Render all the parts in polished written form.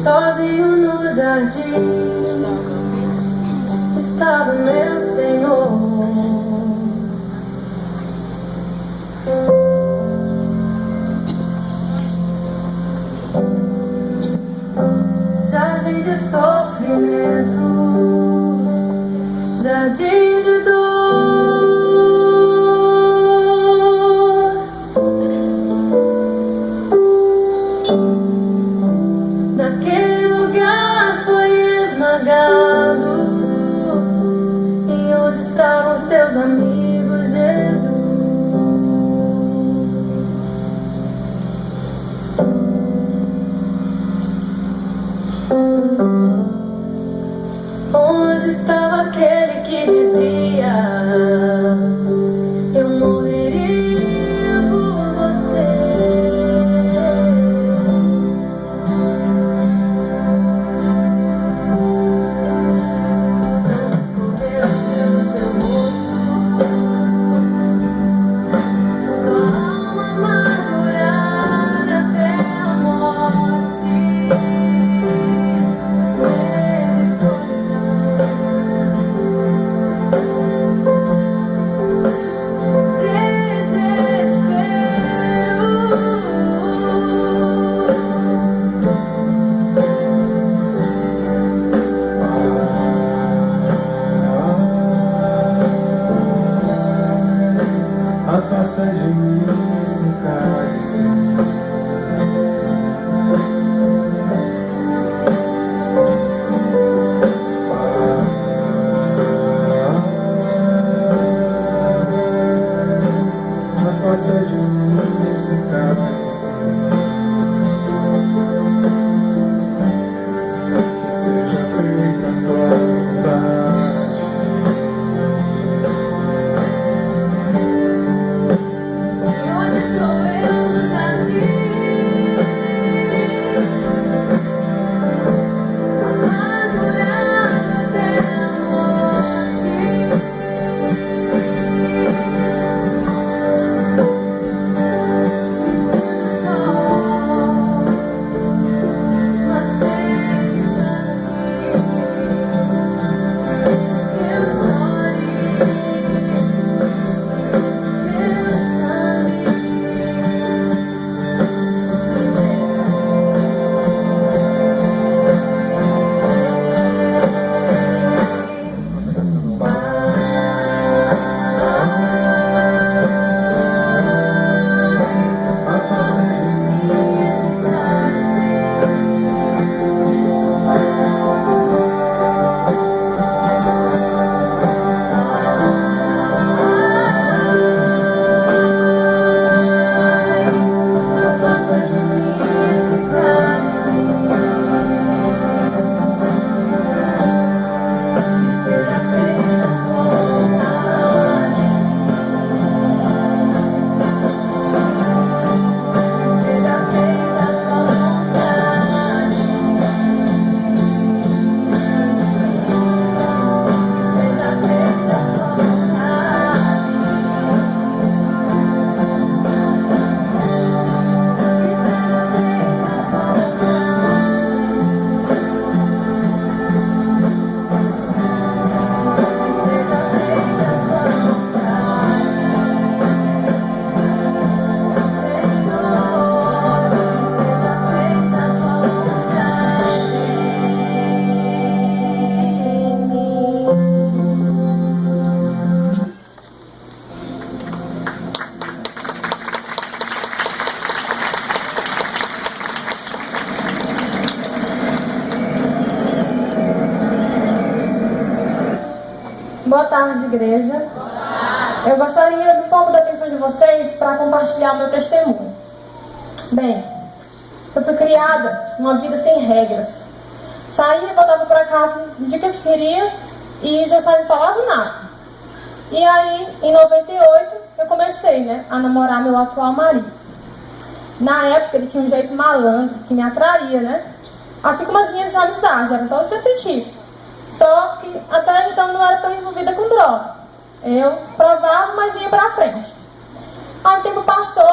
Sozinho no jardim estava meu Senhor. Jardim de sofrimento, jardim de dor. Naquele lugar foi esmagado. E onde estavam os teus amigos, Jesus? Onde estava aquele que dizia: eu morreria por você? Sangue escorreu pelo seu rosto, sua alma amargurada até a morte. Afasta de mim esse cálice. Afasta de mim esse cálice. Que seja feita a tua vontade. Boa tarde, igreja. Eu gostaria de um pouco da atenção de vocês para compartilhar o meu testemunho. Bem, eu fui criada numa vida sem regras. Saía e voltava para casa no dia que eu queria e já não falava nada. E aí, em 98, eu comecei, a namorar meu atual marido. Na época, ele tinha um jeito malandro que me atraía, Assim como as minhas amizades, eram todas desse tipo. Só que até então não era tão envolvida com droga. Eu provava, mas vinha pra frente. Aí o tempo passou,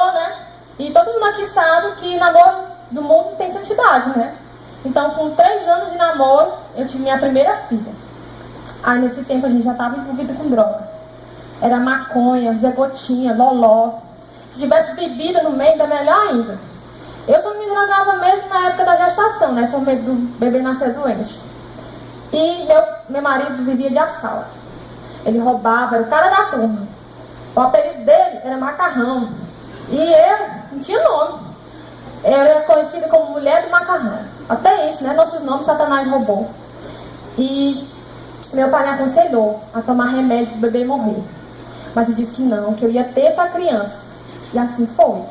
E todo mundo aqui sabe que namoro do mundo tem santidade, Então, com 3 anos de namoro, eu tive minha primeira filha. Aí, nesse tempo, a gente já estava envolvido com droga. Era maconha, Zé Gotinha, loló. Se tivesse bebida no meio, ainda melhor ainda. Eu só me drogava mesmo na época da gestação, né? Por medo do bebê nascer doente. E meu marido vivia de assalto. Ele roubava, era o cara da turma. O apelido dele era Macarrão. E eu não tinha nome. Eu era conhecida como Mulher do Macarrão. Até isso, né? Nossos nomes Satanás roubou. E meu pai me aconselhou a tomar remédio para o bebê morrer. Mas eu disse que não, que eu ia ter essa criança. E assim foi.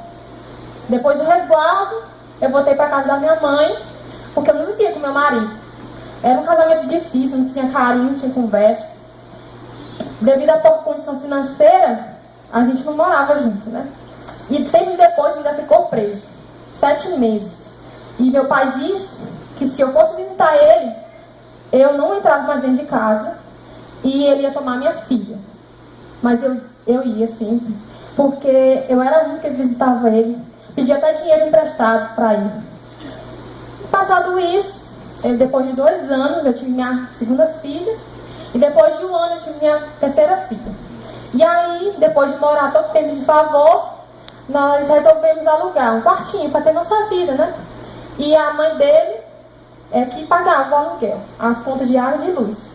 Depois do resguardo, eu voltei para casa da minha mãe, porque eu não vivia com meu marido. Era um casamento difícil, não tinha carinho, não tinha conversa. Devido à pouca condição financeira, a gente não morava junto, né? E tempos depois ainda ficou preso. 7 meses. E meu pai disse que se eu fosse visitar ele, eu não entrava mais dentro de casa e ele ia tomar minha filha. Mas eu ia sempre, porque eu era a única que visitava ele. Pedia até dinheiro emprestado para ir. Passado isso, depois de 2 anos, eu tive minha segunda filha. E depois de 1 ano, eu tive minha terceira filha. E aí, depois de morar todo tempo de favor, nós resolvemos alugar um quartinho para ter nossa vida, né? E a mãe dele é que pagava o aluguel, as contas de água e de luz.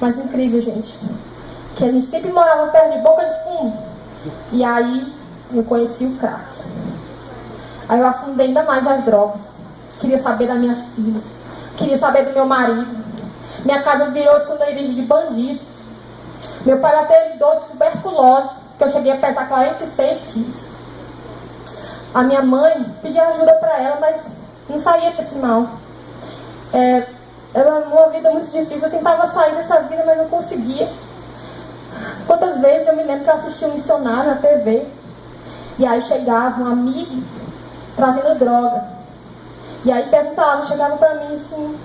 Mas incrível, gente, que a gente sempre morava perto de boca de fumo. E aí, eu conheci o crack. Aí eu afundei ainda mais nas drogas. Queria saber das minhas filhas. Queria saber do meu marido. Minha casa virou esconderijo de bandido. Meu pai apelidou de tuberculose, que eu cheguei a pesar 46 quilos. A minha mãe pedia ajuda para ela, mas não saía para esse mal. Era uma vida muito difícil. Eu tentava sair dessa vida, mas não conseguia. Quantas vezes eu me lembro que eu assistia um missionário na TV. E aí chegava um amigo trazendo droga. E aí chegava pra mim assim: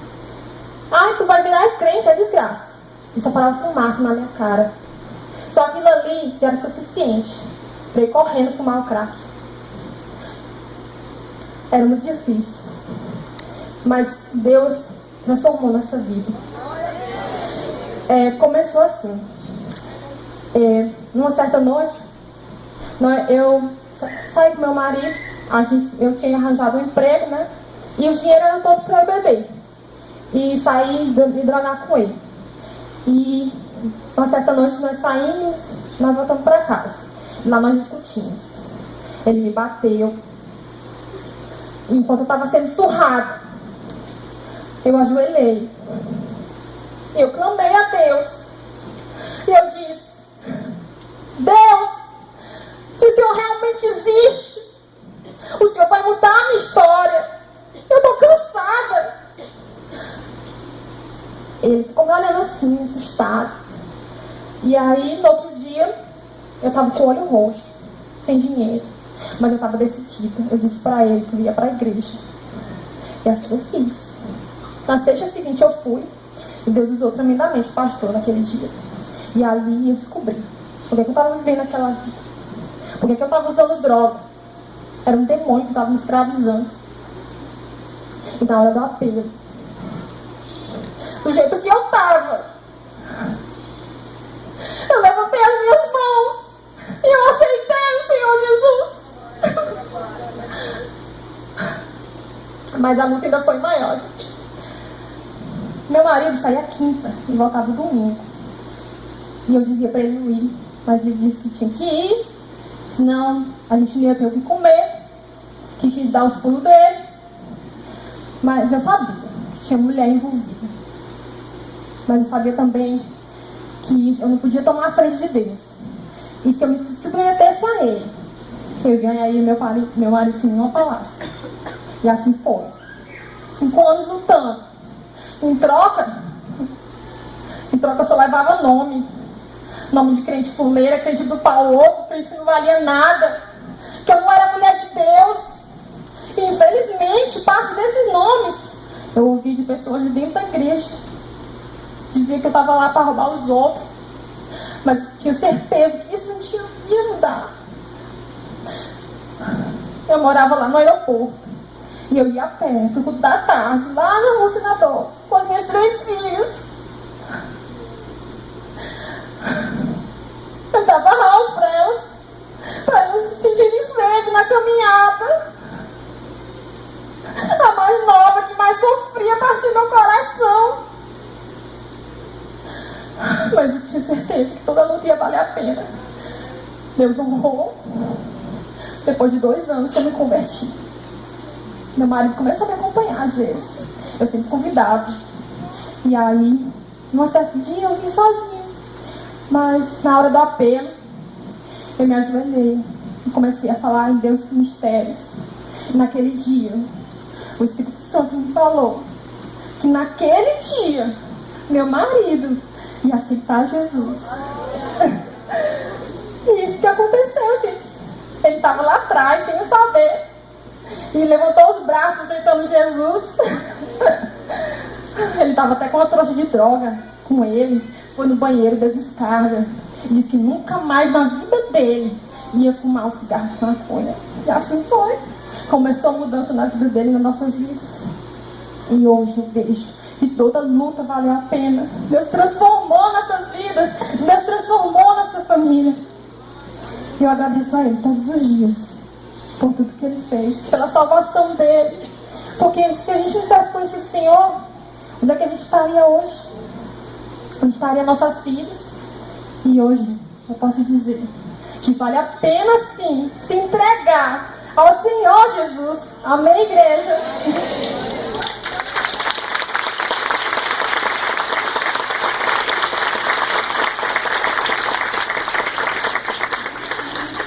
ai, tu vai virar crente, é desgraça. E só parava fumaça na minha cara. Só aquilo ali já era suficiente pra ir correndo fumar o crack. Era muito difícil. Mas Deus transformou nossa vida. Começou assim. Numa certa noite, eu saí com meu marido. Eu tinha arranjado um emprego, né? E o dinheiro era todo para eu beber. E saí me drogar com ele. E uma certa noite nós saímos, nós voltamos para casa. Lá nós discutimos. Ele me bateu. Enquanto eu estava sendo surrado, eu ajoelhei. Eu clamei a Deus. E eu disse: Deus, se o Senhor realmente existe, o Senhor vai mudar a minha história. Eu estou cansada. Ele ficou me olhando assim, assustado. E aí, no outro dia, eu estava com o olho roxo, sem dinheiro. Mas eu estava decidida. Eu disse para ele que eu ia para a igreja. E assim eu fiz. Na sexta seguinte eu fui. E Deus usou tremendamente o pastor naquele dia. E ali eu descobri por que eu estava vivendo aquela vida. Por que eu estava usando droga. Era um demônio que estava me escravizando. E na hora do apelo, do jeito que eu estava, eu levantei as minhas mãos e eu aceitei o Senhor Jesus. Mas a luta ainda foi maior, gente. Meu marido saía quinta e voltava domingo. E eu dizia para ele não ir, mas ele disse que tinha que ir, senão a gente não ia ter o que comer, que tinha que dar os pulos dele. Mas eu sabia que tinha mulher envolvida. Mas eu sabia também que eu não podia tomar a frente de Deus. E se eu me submetesse a ele, eu ganharia meu marido sem uma palavra. E assim foi. 5 anos lutando. Em troca eu só levava nome. Nome de crente fuleira, crente do pau oco, crente que não valia nada. Que eu não era mulher de Deus. E infelizmente, parte desses nomes eu ouvi de pessoas de dentro da igreja. Dizia que eu estava lá para roubar os outros. Mas eu tinha certeza que isso não ia mudar. Eu morava lá no aeroporto. E eu ia a pé pro culto da tarde, lá no Rua Senador, com as minhas 3 filhas. Eu dava house para elas se sentirem sede na caminhada. A mais nova que mais sofria partiu meu coração. Mas eu tinha certeza que toda luta ia valer a pena. Deus honrou. Depois de 2 anos que eu me converti, meu marido começou a me acompanhar às vezes. Eu sempre convidava. E aí, num certo dia eu vim sozinha. Mas na hora do apelo, eu me ajoelhei e comecei a falar em Deus com mistérios. E naquele dia, o Espírito Santo me falou que naquele dia, meu marido ia aceitar Jesus. E isso que aconteceu, gente. Ele estava lá atrás, sem eu saber. E levantou os braços aceitando Jesus. Ele estava até com uma trouxa de droga com ele. Foi no banheiro, deu descarga. E disse que nunca mais na vida dele ia fumar um cigarro de maconha. E assim foi. Começou a mudança na vida dele e nas nossas vidas. E hoje eu vejo que toda luta valeu a pena. Deus transformou nossas vidas. Deus transformou nossa família. E eu agradeço a Ele todos os dias por tudo que Ele fez, pela salvação dele. Porque se a gente não tivesse conhecido o Senhor, onde é que a gente estaria hoje? Onde estariam nossas filhas? E hoje eu posso dizer que vale a pena sim se entregar ao Senhor Jesus. Amém, igreja?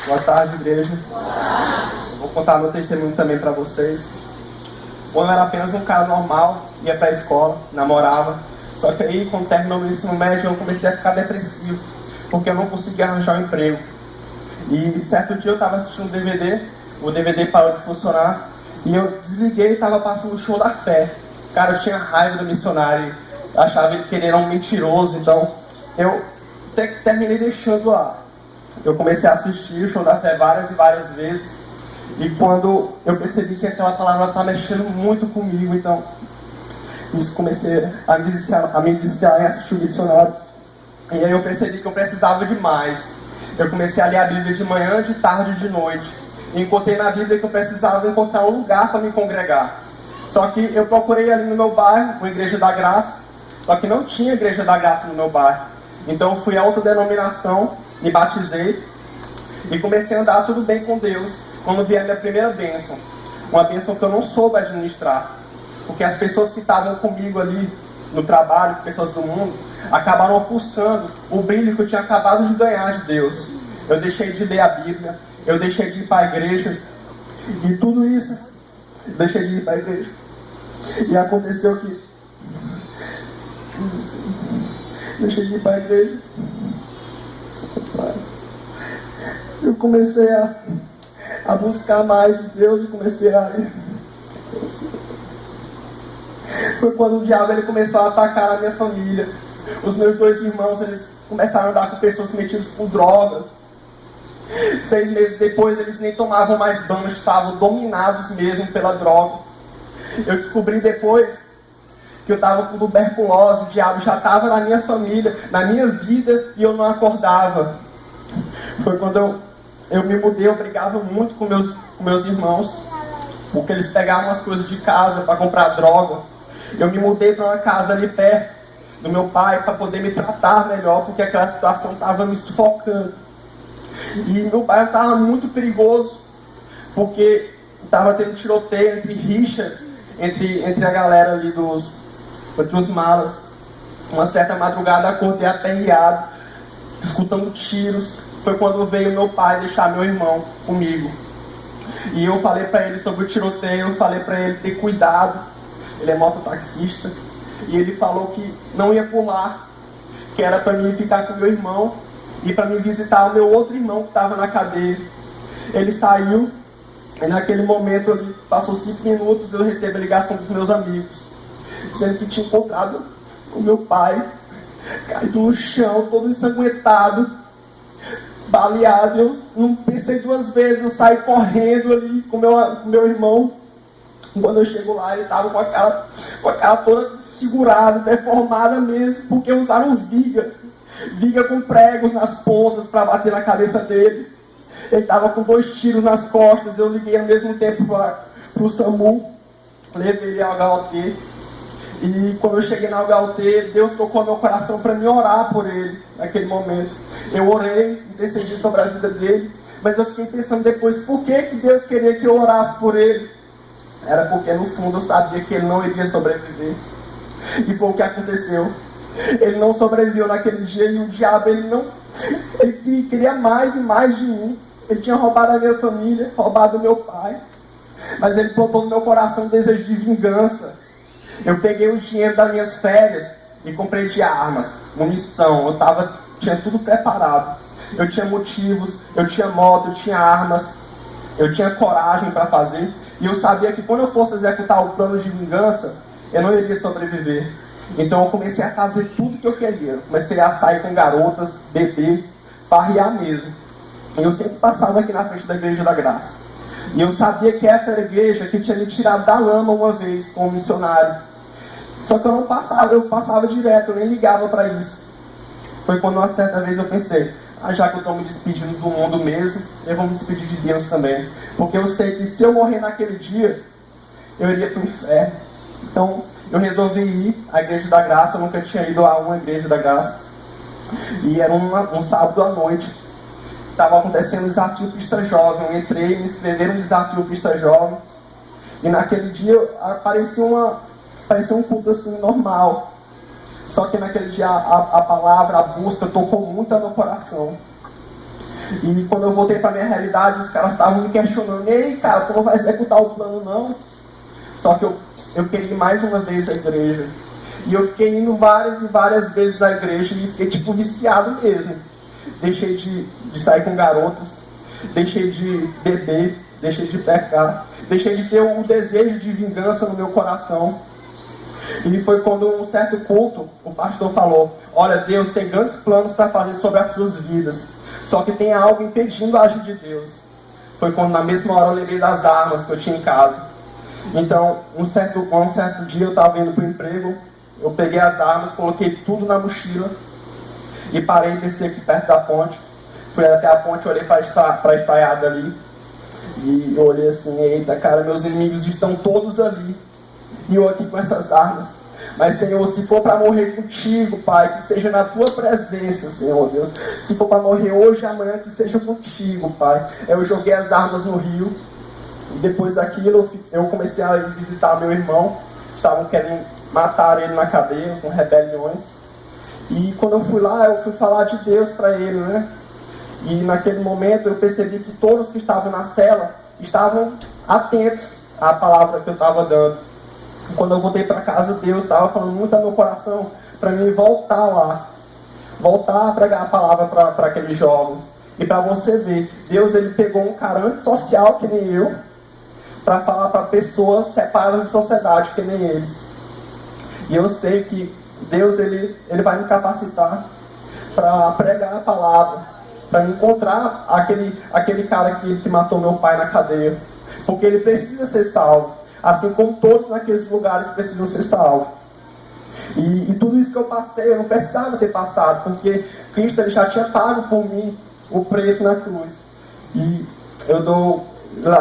Boa tarde, igreja. Vou contar meu testemunho também para vocês. Quando eu era apenas um cara normal, ia para a escola, namorava. Só que aí, quando terminou meu ensino médio, eu comecei a ficar depressivo, porque eu não conseguia arranjar um emprego. E certo dia eu estava assistindo um DVD, o DVD parou de funcionar, e eu desliguei e estava passando o show da fé. Cara, eu tinha raiva do missionário, achava que ele era um mentiroso, então eu terminei deixando lá. Eu comecei a assistir o show da fé várias e várias vezes. E quando eu percebi que aquela palavra estava mexendo muito comigo, então isso comecei a me viciar em assistir o missionário. E aí eu percebi que eu precisava de mais. Eu comecei a ler a Bíblia de manhã, de tarde e de noite. E encontrei na Bíblia que eu precisava encontrar um lugar para me congregar. Só que eu procurei ali no meu bairro, uma Igreja da Graça. Só que não tinha Igreja da Graça no meu bairro. Então eu fui a outra denominação, me batizei e comecei a andar tudo bem com Deus quando vier a minha primeira bênção. Uma bênção que eu não soube administrar. Porque as pessoas que estavam comigo ali no trabalho, pessoas do mundo, acabaram ofuscando o brilho que eu tinha acabado de ganhar de Deus. Eu deixei de ler a Bíblia, eu deixei de ir para a igreja, e tudo isso, deixei de ir para a igreja. E aconteceu que deixei de ir para a igreja. Eu comecei a buscar mais de Deus e comecei a ir. Foi quando o diabo ele começou a atacar a minha família. Os meus 2 irmãos eles começaram a andar com pessoas metidas com drogas. 6 meses depois eles nem tomavam mais banho, estavam dominados mesmo pela droga. Eu descobri depois que eu estava com tuberculose, o diabo já estava na minha família, na minha vida, e eu não acordava. Foi quando eu me mudei, eu brigava muito com meus irmãos, porque eles pegavam as coisas de casa para comprar droga. Eu me mudei para uma casa ali perto do meu pai para poder me tratar melhor, porque aquela situação estava me sufocando. E meu bairro estava muito perigoso, porque estava tendo tiroteio entre rixa, entre a galera ali entre os malas. Uma certa madrugada acordei aperreado, escutando tiros. Foi quando veio meu pai deixar meu irmão comigo. E eu falei para ele sobre o tiroteio, eu falei para ele ter cuidado. Ele é mototaxista. E ele falou que não ia pular, que era para mim ficar com meu irmão e para mim visitar o meu outro irmão que estava na cadeia. Ele saiu e naquele momento, ali, passou 5 minutos, eu recebo a ligação dos meus amigos, dizendo que tinha encontrado o meu pai caído no chão, todo ensanguentado, baleado. Eu não pensei 2 vezes, eu saí correndo ali com meu irmão. Quando eu chego lá, ele estava com a cara toda segurada, deformada mesmo, porque usaram viga com pregos nas pontas para bater na cabeça dele. Ele estava com 2 tiros nas costas. Eu liguei ao mesmo tempo para o SAMU, levei ele ao HUT. E quando eu cheguei na HUT, Deus tocou meu coração para me orar por ele naquele momento. Eu orei, intercedi sobre a vida dele, mas eu fiquei pensando depois, por que Deus queria que eu orasse por ele? Era porque no fundo eu sabia que ele não iria sobreviver. E foi o que aconteceu. Ele não sobreviveu naquele dia e o diabo, ele queria mais e mais de mim. Ele tinha roubado a minha família, roubado o meu pai. Mas ele plantou no meu coração um desejo de vingança. Eu peguei o dinheiro das minhas férias e comprei de armas, munição. Tinha tudo preparado. Eu tinha motivos, eu tinha moto, eu tinha armas, eu tinha coragem para fazer. E eu sabia que quando eu fosse executar o plano de vingança, eu não iria sobreviver. Então eu comecei a fazer tudo que eu queria. Comecei a sair com garotas, beber, farrear mesmo. E eu sempre passava aqui na frente da Igreja da Graça. E eu sabia que essa era a igreja que tinha me tirado da lama uma vez como missionário. Só que eu passava direto, eu nem ligava para isso. Foi quando uma certa vez eu pensei, já que eu estou me despedindo do mundo mesmo, eu vou me despedir de Deus também. Porque eu sei que se eu morrer naquele dia, eu iria para o inferno. Então eu resolvi ir à Igreja da Graça. Eu nunca tinha ido a uma Igreja da Graça. E era um sábado à noite. Estava acontecendo um desafio Pista Jovem. Eu entrei, me inscrevi no desafio Pista Jovem. E naquele dia parecia um culto assim normal. Só que naquele dia a palavra, a busca tocou muito no meu coração. E quando eu voltei para minha realidade, os caras estavam me questionando: ei, cara, tu não vai executar o plano não? Só que eu queria ir mais uma vez à igreja. E eu fiquei indo várias e várias vezes à igreja e fiquei tipo viciado mesmo. Deixei de sair com garotas, deixei de beber, deixei de pecar, deixei de ter o desejo de vingança no meu coração. E foi quando um certo culto, o pastor falou: olha, Deus tem grandes planos para fazer sobre as suas vidas, só que tem algo impedindo a agir de Deus. Foi quando na mesma hora eu lembrei das armas que eu tinha em casa. Então, um certo dia eu estava indo para o emprego, eu peguei as armas, coloquei tudo na mochila e parei de descer aqui perto da ponte. Fui até a ponte, olhei para a estaiada ali e eu olhei assim: eita, cara, meus inimigos estão todos ali e eu aqui com essas armas. Mas, Senhor, se for para morrer contigo, Pai, que seja na tua presença, Senhor Deus. Se for para morrer hoje e amanhã, que seja contigo, Pai. Eu joguei as armas no rio. E depois daquilo, eu comecei a visitar meu irmão. Estavam querendo matar ele na cadeia, com rebeliões. E quando eu fui lá, eu fui falar de Deus para ele, né? E naquele momento eu percebi que todos que estavam na cela estavam atentos à palavra que eu estava dando. E quando eu voltei para casa, Deus estava falando muito ao meu coração para mim voltar lá. Voltar a pregar a palavra para aqueles jovens. E para você ver, Deus ele pegou um cara antissocial que nem eu, para falar para pessoas separadas de sociedade que nem eles. E eu sei que Deus ele vai me capacitar para pregar a palavra, para me encontrar aquele cara que matou meu pai na cadeia. Porque ele precisa ser salvo, assim como todos naqueles lugares precisam ser salvos. E tudo isso que eu passei, eu não precisava ter passado, porque Cristo ele já tinha pago por mim o preço na cruz. E eu dou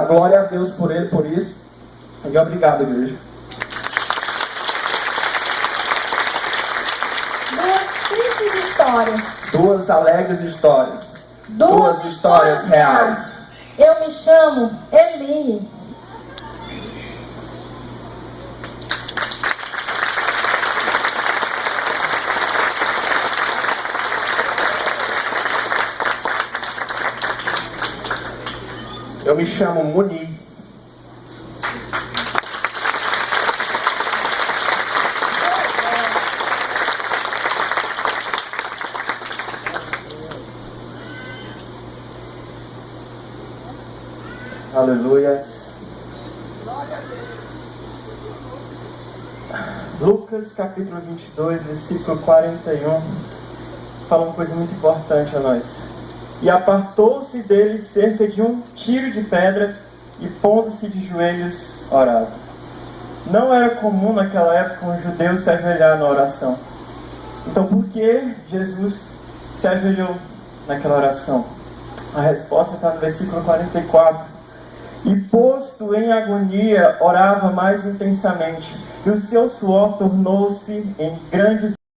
glória a Deus por ele, por isso. E obrigado, igreja. Duas alegres histórias. Duas histórias reais. Eu me chamo Eli. Eu me chamo Muniz. Aleluia. Lucas capítulo 22, versículo 41, fala uma coisa muito importante a nós. E apartou-se dele cerca de um tiro de pedra, e pondo-se de joelhos, orava. Não era comum naquela época um judeu se ajoelhar na oração. Então por que Jesus se ajoelhou naquela oração? A resposta está no versículo 44. E posto em agonia, orava mais intensamente, e o seu suor tornou-se em grandes